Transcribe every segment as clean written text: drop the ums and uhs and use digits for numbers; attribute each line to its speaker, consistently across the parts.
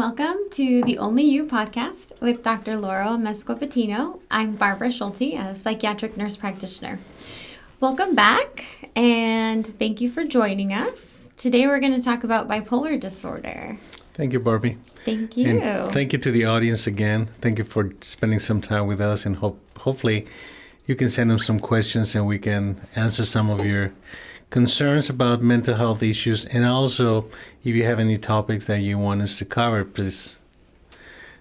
Speaker 1: welcome to the Only You podcast with Dr. Lauro Amezcua-Patino. I'm Barbara Schulte, a psychiatric nurse practitioner. Welcome back, and thank you for joining us. Today we're going to talk about bipolar disorder.
Speaker 2: Thank you, Barbie.
Speaker 1: Thank you.
Speaker 2: And thank you to the audience again. Thank you for spending some time with us, and hopefully you can send them some questions and we can answer some of your concerns about mental health issues. And also, if you have any topics that you want us to cover, please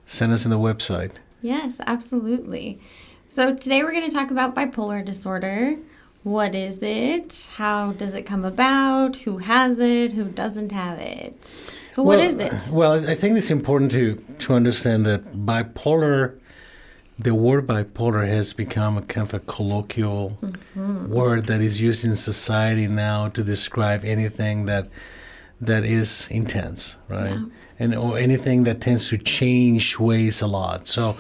Speaker 2: send us on the website.
Speaker 1: Yes, absolutely. So today we're going to talk about bipolar disorder. What is it? How does it come about? Who has it? Who doesn't have it? So what is it?
Speaker 2: Well, I think it's important to understand that bipolar, the word bipolar has become a kind of a colloquial word that is used in society now to describe anything that is intense, right? Yeah. Or anything that tends to change ways a lot. So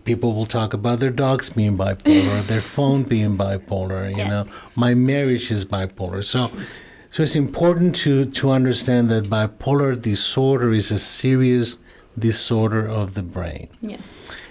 Speaker 2: people will talk about their dogs being bipolar, their phone being bipolar, you know, my marriage is bipolar. So it's important to understand that bipolar disorder is a serious disorder of the brain.
Speaker 1: Yes.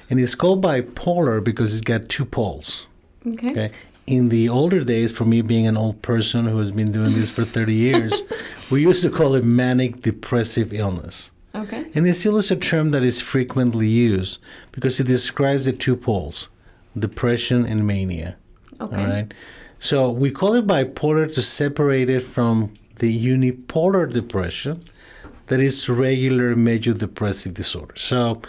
Speaker 2: And it's called bipolar because it's got two poles. Okay. In the older days, for me being an old person who has been doing this for 30 years, we used to call it manic depressive illness.
Speaker 1: Okay.
Speaker 2: And it still is a term that is frequently used because it describes the two poles, depression and mania.
Speaker 1: Okay.
Speaker 2: All right. So we call it bipolar to separate it from the unipolar depression that is regular major depressive disorder. So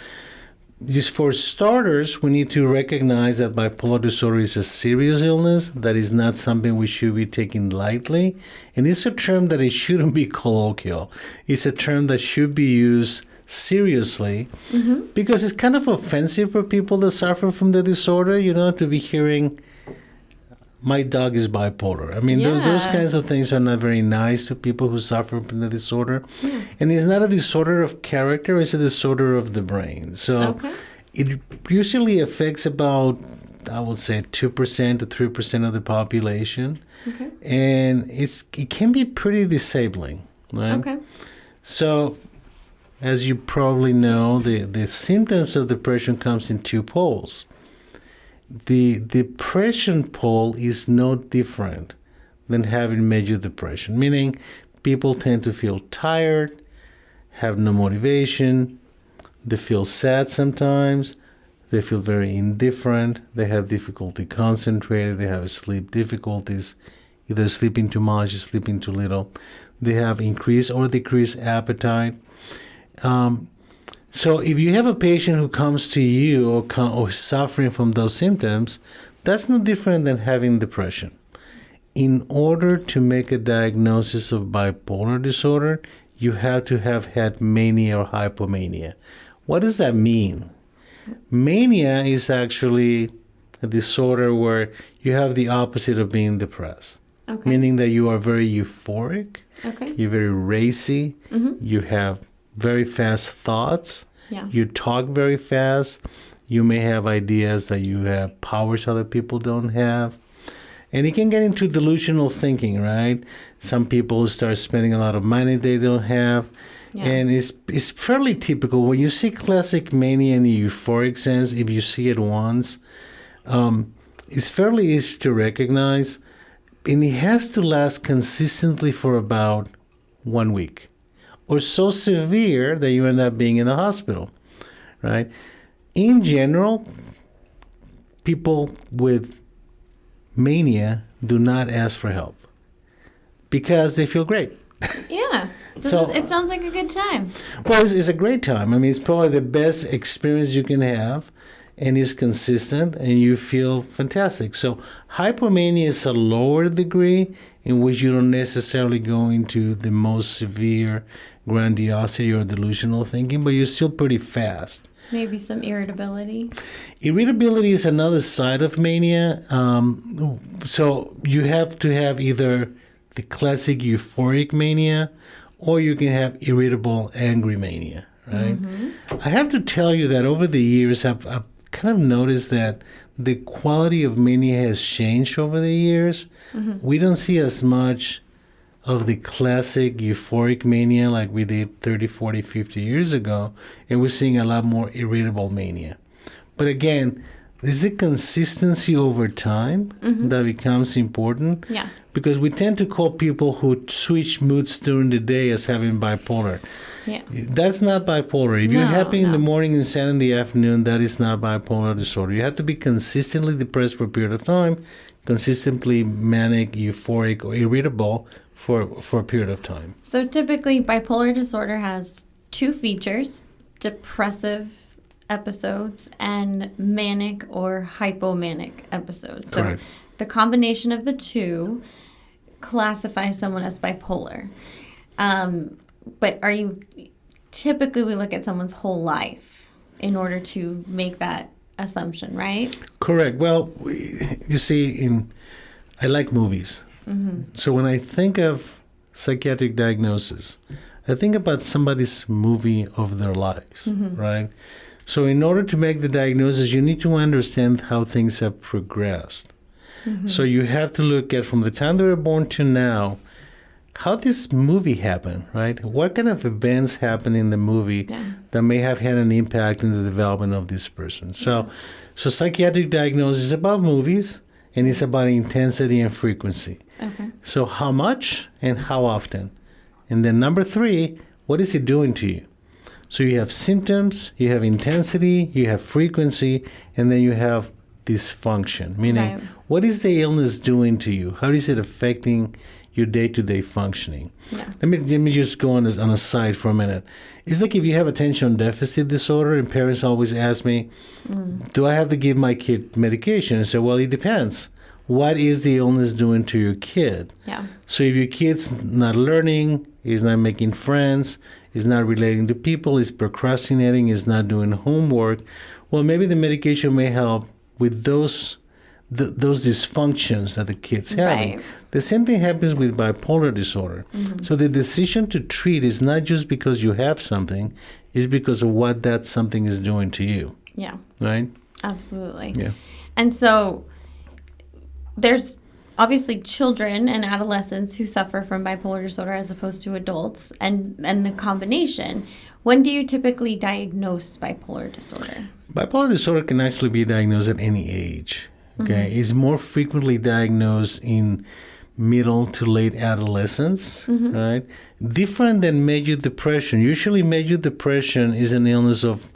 Speaker 2: just for starters, we need to recognize that bipolar disorder is a serious illness that is not something we should be taking lightly. And it's a term that it shouldn't be colloquial. It's a term that should be used seriously because it's kind of offensive for people that suffer from the disorder, you know, to be hearing, my dog is bipolar. I mean, those kinds of things are not very nice to people who suffer from the disorder. Yeah. And it's not a disorder of character, it's a disorder of the brain. So it usually affects about, I would say, 2% to 3% of the population. Okay. And it can be pretty disabling, right? Okay. So as you probably know, the symptoms of depression comes in two poles. The depression pole is no different than having major depression, meaning people tend to feel tired, have no motivation, they feel sad sometimes, they feel very indifferent, they have difficulty concentrating, they have sleep difficulties, either sleeping too much or sleeping too little, they have increased or decreased appetite. So if you have a patient who comes to you or suffering from those symptoms, that's no different than having depression. In order to make a diagnosis of bipolar disorder, you have to have had mania or hypomania. What does that mean? Mania is actually a disorder where you have the opposite of being depressed, meaning that you are very euphoric, you're very racy, you have very fast thoughts. Yeah. You talk very fast. You may have ideas that you have powers other people don't have. And it can get into delusional thinking, right? Some people start spending a lot of money they don't have. Yeah. And it's fairly typical. When you see classic mania in the euphoric sense, if you see it once, it's fairly easy to recognize. And it has to last consistently for about 1 week. Or so severe that you end up being in the hospital, right? In general, people with mania do not ask for help because they feel great.
Speaker 1: Yeah. So it sounds like a good time.
Speaker 2: Well, it's a great time. I mean, it's probably the best experience you can have, and it's consistent, and you feel fantastic. So hypomania is a lower degree in which you don't necessarily go into the most severe grandiosity or delusional thinking, but you're still pretty fast.
Speaker 1: Maybe some irritability.
Speaker 2: Irritability is another side of mania. So you have to have either the classic euphoric mania or you can have irritable, angry mania, right? I have to tell you that over the years, I've kind of noticed that the quality of mania has changed over the years. We don't see as much of the classic euphoric mania like we did 30, 40, 50 years ago, and we're seeing a lot more irritable mania. But again, is the consistency over time that becomes important?
Speaker 1: Yeah.
Speaker 2: Because we tend to call people who switch moods during the day as having bipolar.
Speaker 1: Yeah.
Speaker 2: That's not bipolar. If you're happy in the morning and sad in the afternoon, that is not bipolar disorder. You have to be consistently depressed for a period of time, consistently manic, euphoric, or irritable for a period of time.
Speaker 1: So typically, bipolar disorder has two features: depressive episodes and manic or hypomanic episodes. So
Speaker 2: Correct.
Speaker 1: the combination of the two classifies someone as bipolar. But typically we look at someone's whole life in order to make that assumption, right?
Speaker 2: Correct. Well, you see, I like movies. So when I think of psychiatric diagnosis, I think about somebody's movie of their lives, right? So in order to make the diagnosis, you need to understand how things have progressed. So you have to look at from the time they were born to now, how this movie happened, right? What kind of events happened in the movie that may have had an impact in the development of this person? So psychiatric diagnosis is about movies, and it's about intensity and frequency.
Speaker 1: Okay.
Speaker 2: So how much and how often? And then number 3, what is it doing to you? So you have symptoms, you have intensity, you have frequency, and then you have dysfunction, meaning what is the illness doing to you? How is it affecting your day-to-day functioning?
Speaker 1: Yeah.
Speaker 2: Let me just go on a side for a minute. It's like if you have attention deficit disorder, and parents always ask me, do I have to give my kid medication? I say, well, it depends. What is the illness doing to your kid?
Speaker 1: Yeah.
Speaker 2: So if your kid's not learning, is not making friends, is not relating to people, is procrastinating, is not doing homework, well, maybe the medication may help with those dysfunctions that the kid's having.
Speaker 1: Right.
Speaker 2: The same thing happens with bipolar disorder. So the decision to treat is not just because you have something, it's because of what that something is doing to you.
Speaker 1: Yeah.
Speaker 2: Right?
Speaker 1: Absolutely.
Speaker 2: Yeah.
Speaker 1: And so there's obviously children and adolescents who suffer from bipolar disorder as opposed to adults, and the combination. When do you typically diagnose bipolar disorder?
Speaker 2: Bipolar disorder can actually be diagnosed at any age. Okay, It's more frequently diagnosed in middle to late adolescence, right? Different than major depression. Usually major depression is an illness of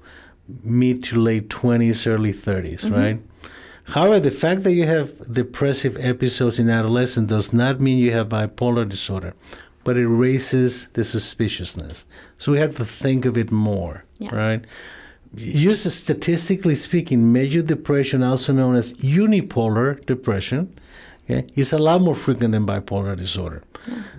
Speaker 2: mid to late 20s, early 30s, right? However, the fact that you have depressive episodes in adolescence does not mean you have bipolar disorder, but it raises the suspiciousness. So we have to think of it more, right? Just statistically speaking, major depression, also known as unipolar depression, is a lot more frequent than bipolar disorder.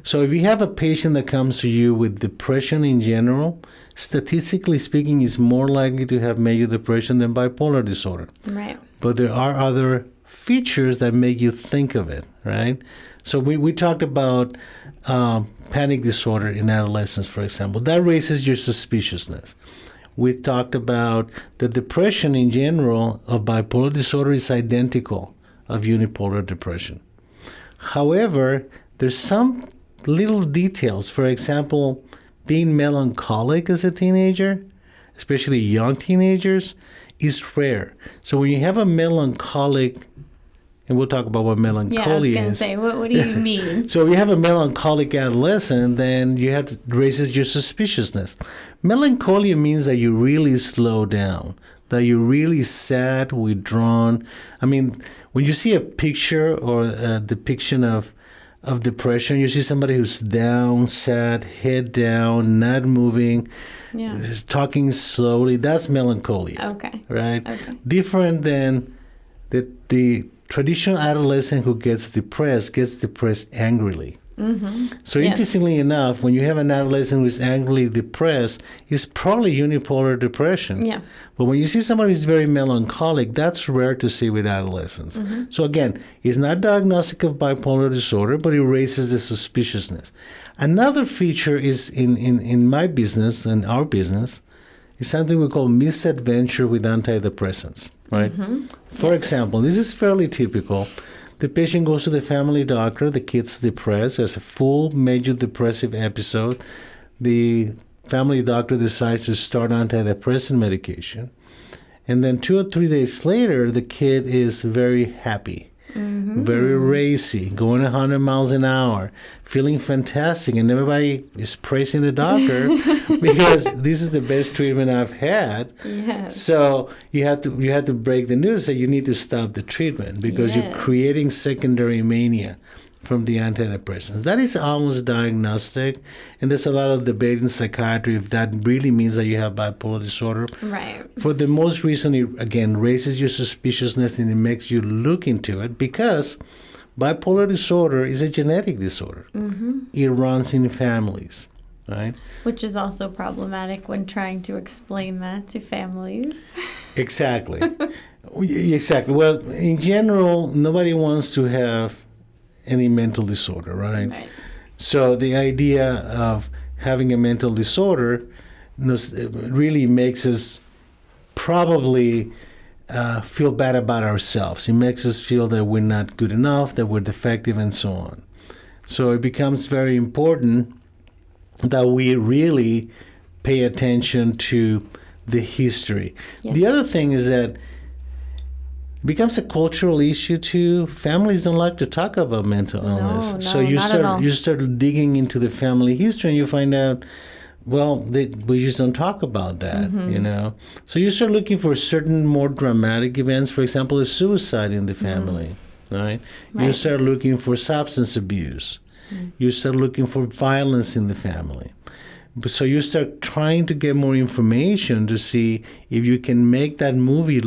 Speaker 2: So if you have a patient that comes to you with depression in general, statistically speaking, is more likely to have major depression than bipolar disorder.
Speaker 1: Right.
Speaker 2: But there are other features that make you think of it, right? So we talked about panic disorder in adolescence, for example. That raises your suspiciousness. We talked about the depression in general of bipolar disorder is identical of unipolar depression. However, there's some little details. For example, being melancholic as a teenager, especially young teenagers, is rare. So when you have a melancholic, and we'll talk about what melancholy is.
Speaker 1: Yeah, I was going to say, what do you mean?
Speaker 2: So if you have a melancholic adolescent, then you have to raises your suspiciousness. Melancholia means that you really slow down, that you're really sad, withdrawn. I mean, when you see a picture or a depiction of depression, you see somebody who's down, sad, head down, not moving, talking slowly. That's melancholia. Okay. Right? Okay. Different than the traditional adolescent who gets depressed angrily. So interestingly enough, when you have an adolescent who is angrily depressed, it's probably unipolar depression. Yeah. But when you see somebody who's very melancholic, that's rare to see with adolescents. So again, it's not diagnostic of bipolar disorder, but it raises the suspiciousness. Another feature is in my business, in our business, is something we call misadventure with antidepressants, right? For example, this is fairly typical. The patient goes to the family doctor. The kid's depressed, has a full major depressive episode. The family doctor decides to start antidepressant medication. And then 2 or 3 days later, the kid is very happy, very racy, going 100 miles an hour, feeling fantastic. And everybody is praising the doctor because this is the best treatment I've had.
Speaker 1: Yes.
Speaker 2: So you have to break the news that you need to stop the treatment because you're creating secondary mania from the antidepressants. That is almost diagnostic, and there's a lot of debate in psychiatry if that really means that you have bipolar disorder.
Speaker 1: Right.
Speaker 2: For the most reason, it, again, raises your suspiciousness and it makes you look into it because bipolar disorder is a genetic disorder. It runs in families, right?
Speaker 1: Which is also problematic when trying to explain that to families.
Speaker 2: Exactly. Exactly. Well, in general, nobody wants to have any mental disorder, right?
Speaker 1: Right.
Speaker 2: So the idea of having a mental disorder really makes us probably feel bad about ourselves. It makes us feel that we're not good enough, that we're defective, and so on. So it becomes very important that we really pay attention to the history.
Speaker 1: Yes.
Speaker 2: The other thing is that it becomes a cultural issue too. Families don't like to talk about mental illness.
Speaker 1: No,
Speaker 2: So you
Speaker 1: not at all.
Speaker 2: start digging into the family history and you find out, well, we just don't talk about that, you know. So you start looking for certain more dramatic events, for example, a suicide in the family, right? You
Speaker 1: Right.
Speaker 2: start looking for substance abuse. You start looking for violence in the family. So you start trying to get more information to see if you can make that movie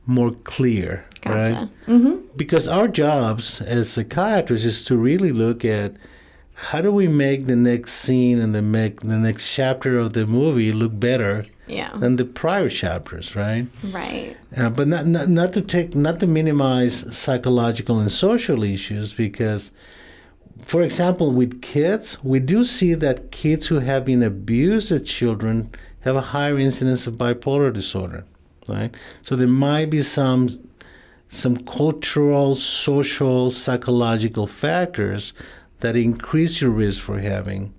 Speaker 2: more clear,
Speaker 1: Gotcha.
Speaker 2: right? Because our jobs as psychiatrists is to really look at how do we make the next scene and the next chapter of the movie look better than the prior chapters, right?
Speaker 1: Right.
Speaker 2: But not to minimize psychological and social issues, because, for example, with kids, we do see that kids who have been abused as children have a higher incidence of bipolar disorder, right? So there might be some cultural, social, psychological factors that increase your risk for having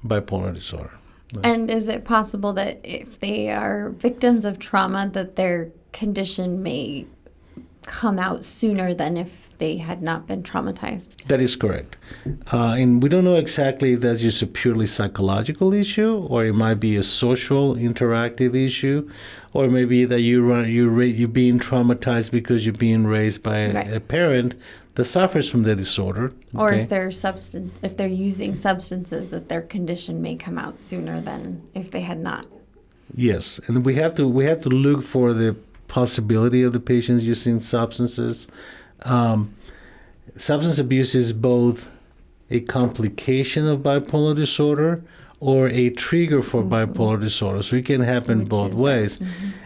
Speaker 2: bipolar disorder.
Speaker 1: And is it possible that if they are victims of trauma, that their condition may come out sooner than if they had not been traumatized?
Speaker 2: That is correct. And we don't know exactly if that's just a purely psychological issue, or it might be a social, interactive issue, or maybe that you're being traumatized because you're being raised by a parent that suffers from the disorder.
Speaker 1: Or if they're using substances, that their condition may come out sooner than if they had not.
Speaker 2: Yes, and we have to look for the possibility of the patients using substances. Substance abuse is both a complication of bipolar disorder or a trigger for bipolar disorder. So it can happen both ways,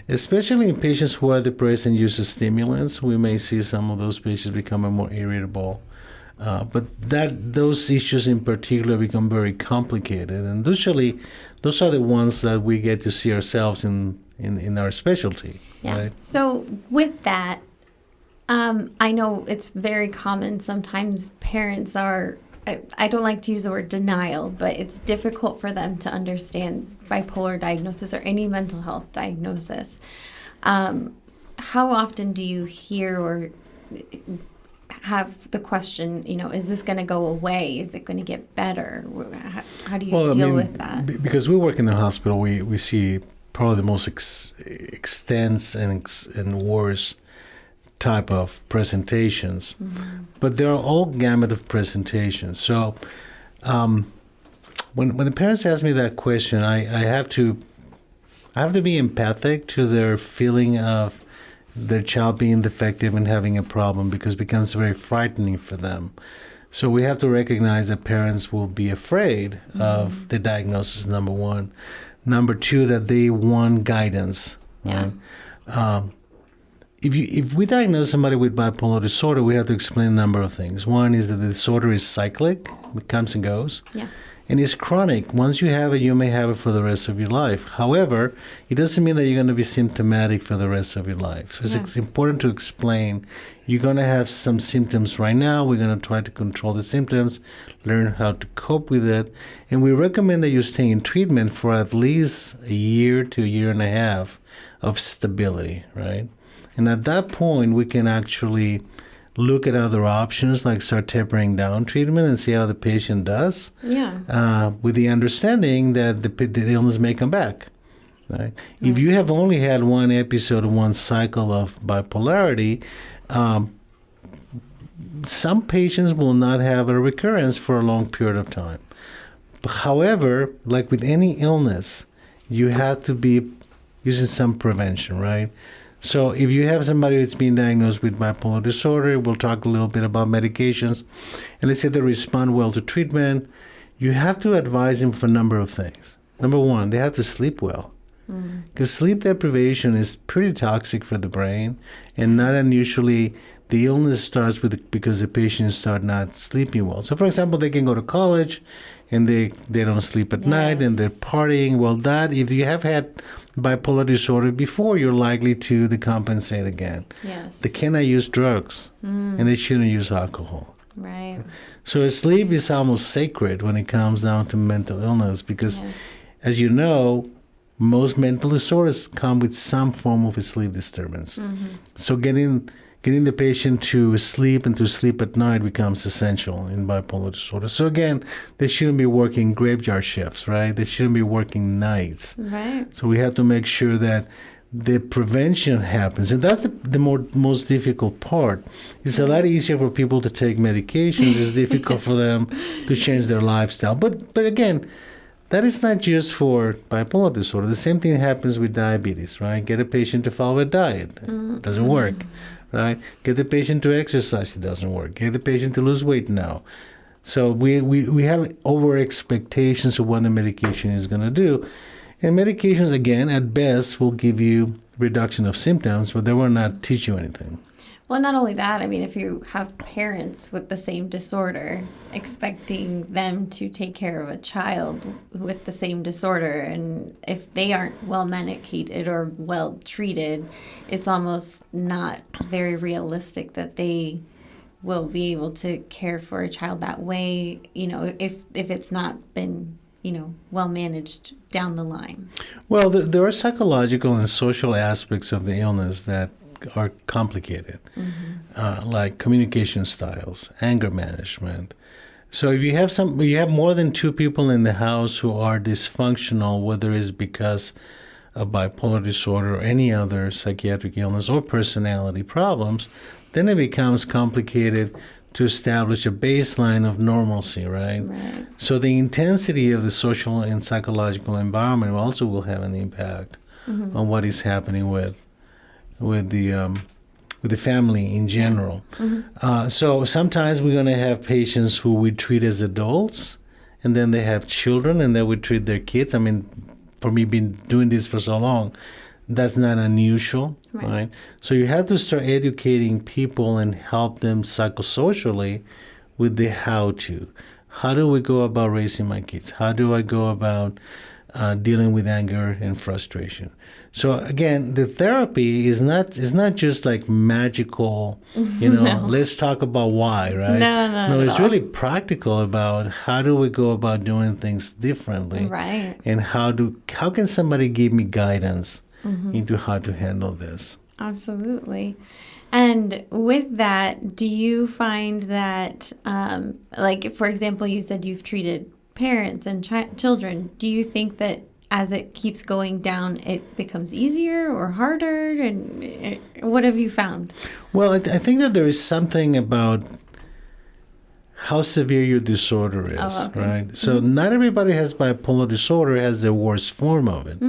Speaker 2: especially in patients who are depressed and use stimulants. We may see some of those patients becoming more irritable. But those issues in particular become very complicated. And usually those are the ones that we get to see ourselves in our specialty.
Speaker 1: Yeah.
Speaker 2: Right?
Speaker 1: So with that, I know it's very common. Sometimes parents are, I don't like to use the word denial, but it's difficult for them to understand bipolar diagnosis or any mental health diagnosis. How often do you hear or have the question, is this going to go away? Is it going to get better? How do you deal with that?
Speaker 2: Because we work in the hospital, we see probably the most extensive and worst type of presentations, but there are all gamut of presentations. So when the parents ask me that question, I have to be empathic to their feeling of their child being defective and having a problem, because it becomes very frightening for them. So we have to recognize that parents will be afraid of the diagnosis, number one. Number two, that they want guidance.
Speaker 1: Yeah.
Speaker 2: Right? If we diagnose somebody with bipolar disorder, we have to explain a number of things. One is that the disorder is cyclic, it comes and goes.
Speaker 1: Yeah.
Speaker 2: And it's chronic. Once you have it, you may have it for the rest of your life. However, it doesn't mean that you're going to be symptomatic for the rest of your life. So it's important to explain you're going to have some symptoms right now. We're going to try to control the symptoms, learn how to cope with it. And we recommend that you stay in treatment for at least a year to a year and a half of stability, right? And at that point, we can actually look at other options, like start tapering down treatment and see how the patient does. With the understanding that the illness may come back. Right? If you have only had one episode, one cycle of bipolarity, some patients will not have a recurrence for a long period of time. However, like with any illness, you have to be using some prevention, right? So if you have somebody who's been diagnosed with bipolar disorder, we'll talk a little bit about medications. And let's say they respond well to treatment, you have to advise them for a number of things. Number one, they have to sleep well. Because sleep deprivation is pretty toxic for the brain, and not unusually the illness starts because the patients start not sleeping well. So for example, they can go to college and they don't sleep at night and they're partying. Well, that, if you have had bipolar disorder before, you're likely to decompensate again. They cannot use drugs and they shouldn't use alcohol.
Speaker 1: Right.
Speaker 2: So sleep is almost sacred when it comes down to mental illness because, as you know, most mental disorders come with some form of a sleep disturbance. So getting the patient to sleep and to sleep at night becomes essential in bipolar disorder. So again, they shouldn't be working graveyard shifts, right? They shouldn't be working nights.
Speaker 1: Right.
Speaker 2: So we have to make sure that the prevention happens. And that's the most difficult part. It's a lot easier for people to take medications. It's difficult for them to change their lifestyle. But again, that is not just for bipolar disorder. The same thing happens with diabetes, right? Get a patient to follow a diet. It doesn't work. Right? Get the patient to exercise, it doesn't work. Get the patient to lose weight now. So we have over expectations of what the medication is going to do. And medications, again, at best, will give you reduction of symptoms, but they will not teach you anything.
Speaker 1: Well, not only that, I mean, if you have parents with the same disorder, expecting them to take care of a child with the same disorder, and if they aren't well medicated or well treated, it's almost not very realistic that they will be able to care for a child that way, you know, if it's not been, you know, well managed down the line.
Speaker 2: Well, there are psychological and social aspects of the illness that are complicated, like communication styles, anger management. So if you have more than two people in the house who are dysfunctional, whether it's because of bipolar disorder or any other psychiatric illness or personality problems, then it becomes complicated to establish a baseline of normalcy, right? So the intensity of the social and psychological environment also will have an impact on what is happening with the family in general. So sometimes we're going to have patients who we treat as adults, and then they have children, and then we treat their kids. I mean, for me, been doing this for so long, that's not unusual, right? So you have to start educating people and help them psychosocially with the how-to. How do we go about raising my kids? How do I go about dealing with anger and frustration? So again, the therapy is not just like magical, you know, let's talk about why, right? No, it's really practical about how do we go about doing things differently,
Speaker 1: right?
Speaker 2: And how can somebody give me guidance into how to handle this?
Speaker 1: Absolutely. And with that, do you find that, like, for example, you said you've treated parents and children. Do you think that as it keeps going down, it becomes easier or harder? And what have you found?
Speaker 2: Well, I think that there is something about how severe your disorder is, right? So not everybody has bipolar disorder has the worst form of it.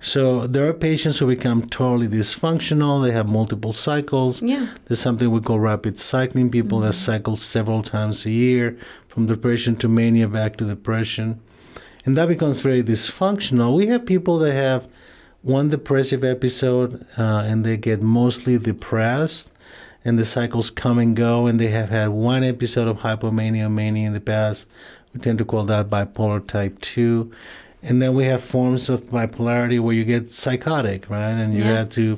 Speaker 2: So there are patients who become totally dysfunctional. They have multiple cycles. There's something we call rapid cycling, people that cycle several times a year from depression to mania back to depression. And that becomes very dysfunctional. We have people that have one depressive episode and they get mostly depressed, and the cycles come and go, and they have had one episode of hypomania or mania in the past We tend to call that bipolar type 2. And then we have forms of bipolarity where you get psychotic, right? And you have to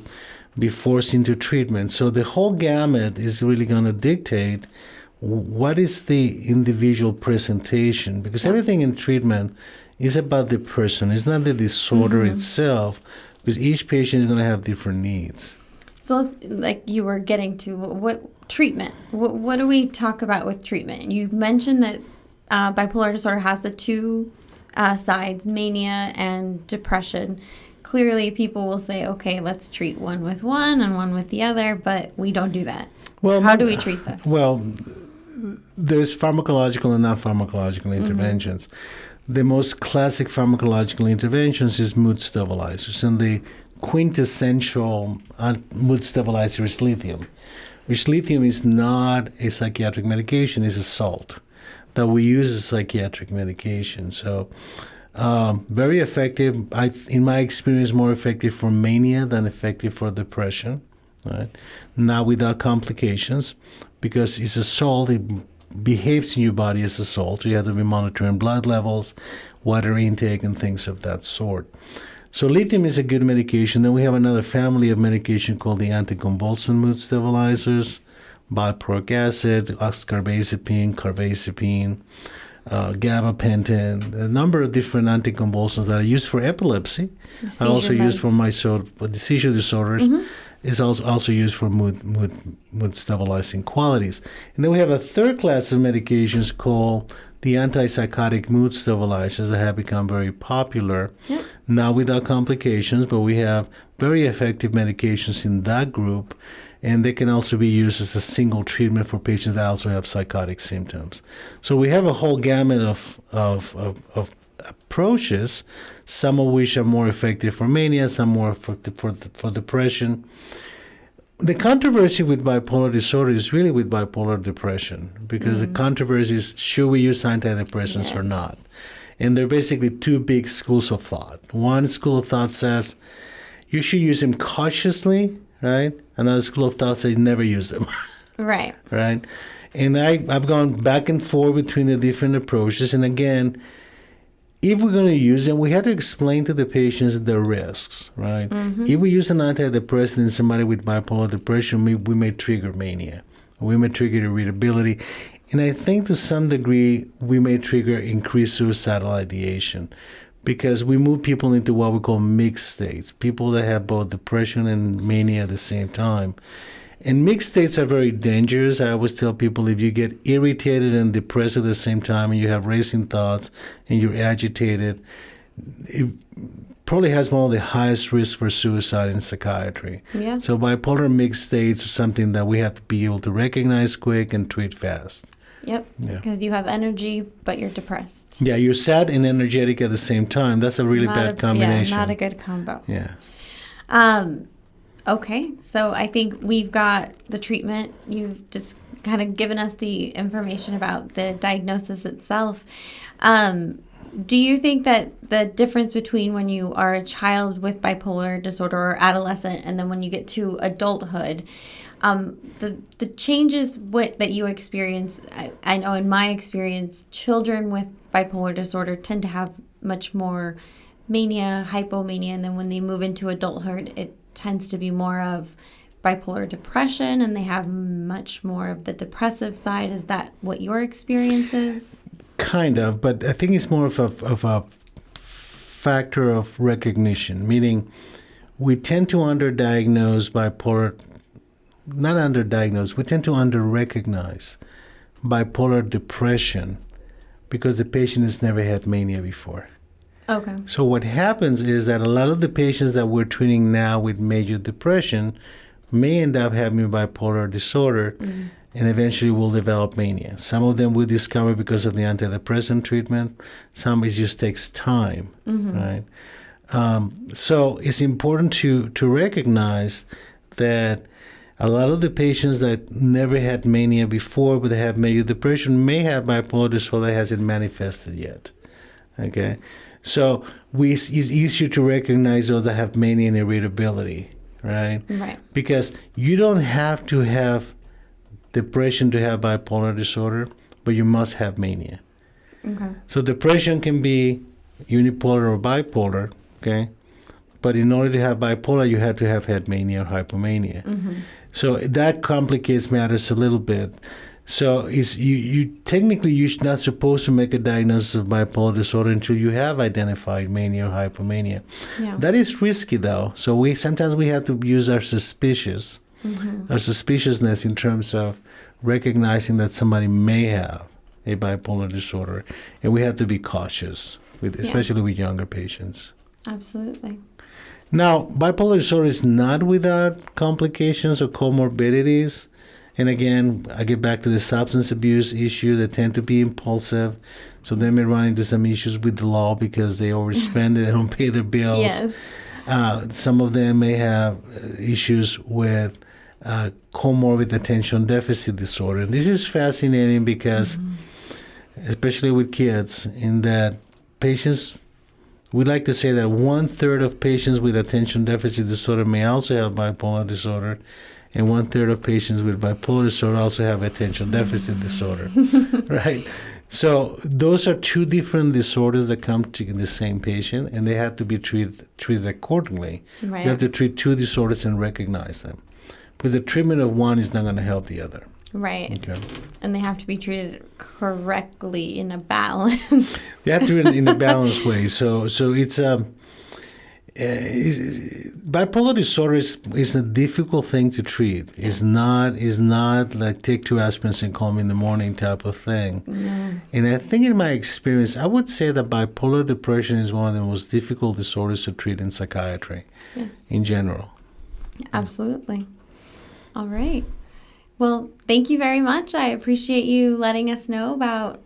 Speaker 2: be forced into treatment. So the whole gamut is really going to dictate what is the individual presentation, because everything in treatment is about the person. It's not the disorder itself, because each patient is going to have different needs.
Speaker 1: So like you were getting to, what treatment? What do we talk about with treatment? You mentioned that bipolar disorder has the two sides, mania and depression. Clearly, people will say, okay, let's treat one with one and one with the other, but we don't do that. Well, how do we treat this?
Speaker 2: Well, there's pharmacological and non-pharmacological interventions. The most classic pharmacological interventions is mood stabilizers, and the quintessential mood stabilizer is lithium, which lithium is not a psychiatric medication, it's a salt that we use as psychiatric medication. So very effective, in my experience, more effective for mania than effective for depression, right? Not without complications, because it's a salt, it behaves in your body as a salt. So you have to be monitoring blood levels, water intake, and things of that sort. So lithium is a good medication. Then we have another family of medication called the anticonvulsant mood stabilizers, valproic acid, oxcarbazepine, carbazepine, gabapentin, a number of different anticonvulsants that are used for epilepsy, are also used for the seizure disorders, is also used for mood stabilizing qualities. And then we have a third class of medications called the antipsychotic mood stabilizers that have become very popular, not without complications, but we have very effective medications in that group, and they can also be used as a single treatment for patients that also have psychotic symptoms. So we have a whole gamut of approaches, some of which are more effective for mania, some more effective for depression. The controversy with bipolar disorder is really with bipolar depression, because the controversy is, should we use antidepressants or not? And there are basically two big schools of thought. One school of thought says you should use them cautiously, right? Another school of thought says never use them.
Speaker 1: Right.
Speaker 2: Right? And I've gone back and forth between the different approaches. And again, if we're going to use them, we have to explain to the patients the risks, right? If we use an antidepressant in somebody with bipolar depression, we may trigger mania. We may trigger irritability. And I think to some degree, we may trigger increased suicidal ideation, because we move people into what we call mixed states, people that have both depression and mania at the same time. And mixed states are very dangerous. I always tell people, if you get irritated and depressed at the same time, and you have racing thoughts and you're agitated, it probably has one of the highest risks for suicide in psychiatry.
Speaker 1: Yeah.
Speaker 2: So bipolar mixed states are something that we have to be able to recognize quick and treat fast.
Speaker 1: Yep, because you have energy, but you're depressed.
Speaker 2: Yeah, you're sad and energetic at the same time. That's a really bad combination.
Speaker 1: Yeah, not a good combo.
Speaker 2: Yeah.
Speaker 1: Okay, so I think we've got the treatment. You've just kind of given us the information about the diagnosis itself. Do you think that the difference between when you are a child with bipolar disorder or adolescent and then when you get to adulthood, the changes that you experience, I know in my experience, children with bipolar disorder tend to have much more mania, hypomania, and then when they move into adulthood, it tends to be more of bipolar depression, and they have much more of the depressive side. Is that what your experience is?
Speaker 2: Kind of, but I think it's more of a factor of recognition, meaning we tend to underdiagnose bipolar, not underdiagnose, we tend to underrecognize bipolar depression because the patient has never had mania before.
Speaker 1: Okay.
Speaker 2: So what happens is that a lot of the patients that we're treating now with major depression may end up having bipolar disorder and eventually will develop mania. Some of them we discover because of the antidepressant treatment. Some it just takes time, right? So it's important to recognize that a lot of the patients that never had mania before but they have major depression may have bipolar disorder that hasn't manifested yet, okay? So it's easier to recognize those that have mania and irritability, right?
Speaker 1: Right.
Speaker 2: Because you don't have to have depression to have bipolar disorder, but you must have mania.
Speaker 1: Okay.
Speaker 2: So depression can be unipolar or bipolar, okay? But in order to have bipolar, you have to have had mania or hypomania.
Speaker 1: Mm-hmm.
Speaker 2: So that complicates matters a little bit. So you technically you're not supposed to make a diagnosis of bipolar disorder until you have identified mania or hypomania.
Speaker 1: Yeah.
Speaker 2: That is risky though. So sometimes we have to use our suspiciousness in terms of recognizing that somebody may have a bipolar disorder, and we have to be cautious especially with younger patients.
Speaker 1: Absolutely.
Speaker 2: Now, bipolar disorder is not without complications or comorbidities. And again, I get back to the substance abuse issue. They tend to be impulsive. So they may run into some issues with the law because they overspend, they don't pay their bills.
Speaker 1: Yes.
Speaker 2: Some of them may have issues with comorbid attention deficit disorder. And this is fascinating because, especially with kids, in that patients, we like to say that 1/3 of patients with attention deficit disorder may also have bipolar disorder, and 1/3 of patients with bipolar disorder also have attention deficit disorder, right? So those are two different disorders that come to the same patient, and they have to be treated accordingly.
Speaker 1: Right.
Speaker 2: You have to treat two disorders and recognize them, because the treatment of one is not going to help the other.
Speaker 1: Right.
Speaker 2: Okay.
Speaker 1: And they have to be treated correctly in a balance.
Speaker 2: They have to do it in a balanced way. So it's bipolar disorder is a difficult thing to treat. It's not like take 2 aspirins and call me in the morning type of thing.
Speaker 1: No.
Speaker 2: And I think in my experience, I would say that bipolar depression is one of the most difficult disorders to treat in psychiatry.
Speaker 1: Yes.
Speaker 2: In general.
Speaker 1: Absolutely. All right. Well, thank you very much. I appreciate you letting us know about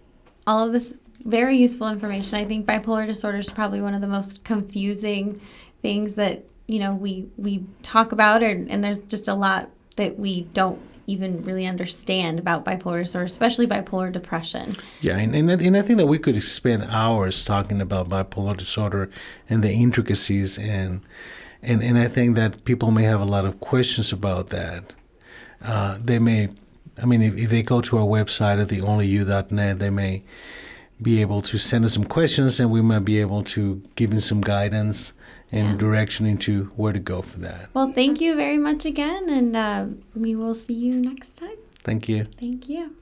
Speaker 1: all of this very useful information. I think bipolar disorder is probably one of the most confusing things that, we talk about, and there's just a lot that we don't even really understand about bipolar disorder, especially bipolar depression.
Speaker 2: Yeah, and I think that we could spend hours talking about bipolar disorder and the intricacies, and I think that people may have a lot of questions about that. They may, if they go to our website at theonlyu.net, they may be able to send us some questions, and we might be able to give them some guidance and direction into where to go for that.
Speaker 1: Well, thank you very much again, and we will see you next time.
Speaker 2: Thank you.
Speaker 1: Thank you.